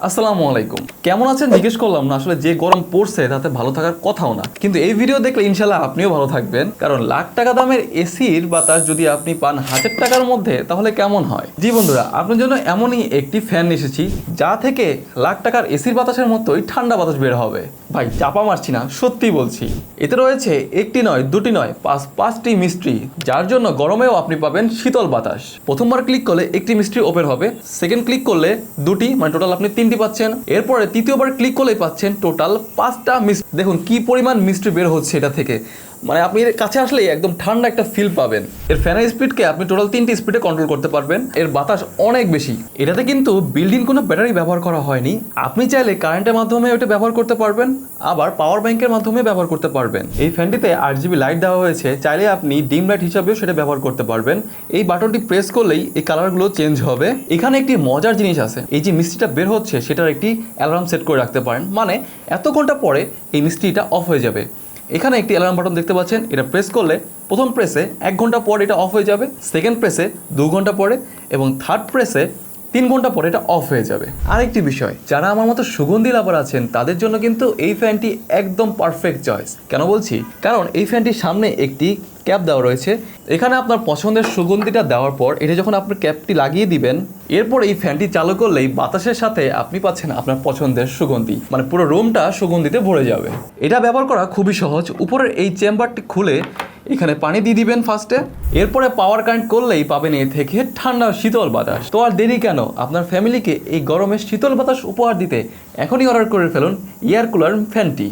আসসালামু আলাইকুম। কেমন আছেন জিজ্ঞেস করলাম না, আসলে যে গরম পড়ছে তাতে ভালো থাকার কথাও না, কিন্তু এই ভিডিও দেখলে ইনশাল্লাহ আপনিও ভালো থাকবেন। কারণ লাখ টাকা দামের এসির বাতাস যদি আপনি পান 1000 টাকার মধ্যে তাহলে কেমন হয়। জি বন্ধুরা, আপনার জন্য এমনই একটি ফ্যান এসেছি যা থেকে লাখ টাকার এসির বাতাসের মতোই ঠান্ডা বাতাস বের হবে। ভাই চাপা মারছি না, সত্যি বলছি। এতে রয়েছে একটি নয়, দুটি নয়, পাঁচটি মিস্ট্রি, যার জন্য গরমেও আপনি পাবেন শীতল বাতাস। প্রথমবার ক্লিক করলে একটি মিস্ট্রি ওপেন হবে, সেকেন্ড ক্লিক করলে দুটি, মানে টোটাল আপনি তিনটি পাচ্ছেন। এরপরে তৃতীয়বার ক্লিক করলেই পাচ্ছেন টোটাল 5টা মিস্ট্রি। দেখুন কি পরিমাণ মিস্ট্রি বের হচ্ছে এটা থেকে, মানে আপনি এর কাছে আসলেই একদম ঠান্ডা একটা ফিল পাবেন। এর ফ্যানের স্পিডকে আপনি টোটাল 3টি স্পিডে কন্ট্রোল করতে পারবেন। এর বাতাস অনেক বেশি। এটাতে কিন্তু বিল্ডিং কোনো ব্যাটারি ব্যবহার করা হয়নি। আপনি চাইলে কারেন্টের মাধ্যমে ওটা ব্যবহার করতে পারবেন, আবার পাওয়ার ব্যাংকের মাধ্যমে ব্যবহার করতে পারবেন। এই ফ্যানটিতে 8GB লাইট দেওয়া হয়েছে, চাইলে আপনি ডিম লাইট হিসাবেও সেটা ব্যবহার করতে পারবেন। এই বাটনটি প্রেস করলেই এই কালারগুলো চেঞ্জ হবে। এখানে একটি মজার জিনিস আছে, এই যে মিস্ট্রিটা বের হচ্ছে সেটার একটি অ্যালার্ম সেট করে রাখতে পারেন, মানে এত ঘন্টা পরে এই মিস্ট্রিটা অফ হয়ে যাবে। এখানে একটি অ্যালার্ম বাটন দেখতে পাচ্ছেন, এটা প্রেস করলে প্রথম প্রেসে 1 ঘন্টা পর এটা অফ হয়ে যাবে, সেকেন্ড প্রেসে 2 ঘন্টা পরে এবং থার্ড প্রেসে 3 ঘন্টা পরে এটা অফ হয়ে যাবে। আরেকটি বিষয়, যারা আমার মতো সুগন্ধি লাভার আছেন তাদের জন্য কিন্তু এই ফ্যানটি একদম পারফেক্ট চয়েস। কেন বলছি? কারণ এই ফ্যানটির সামনে একটি ক্যাপ দেওয়া রয়েছে। এখানে আপনার পছন্দের সুগন্ধিটা দেওয়ার পর এটা যখন আপনার ক্যাপটি লাগিয়ে দিবেন, এরপর এই ফ্যানটি চালু করলেই বাতাসের সাথে আপনি পাচ্ছেন আপনার পছন্দের সুগন্ধি, মানে পুরো রুমটা সুগন্ধিতে ভরে যাবে। এটা ব্যবহার করা খুবই সহজ। উপরের এই চেম্বারটি খুলে এখানে পানি দিয়ে দিবেন ফার্স্টে, এরপরে পাওয়ার কারেন্ট করলেই পাবেন এ থেকে ঠান্ডা শীতল বাতাস। তো আর দেরি কেন, আপনার ফ্যামিলিকে এই গরমে শীতল বাতাস উপহার দিতে এখনই অর্ডার করে ফেলুন এয়ার কুলার ফ্যানটি।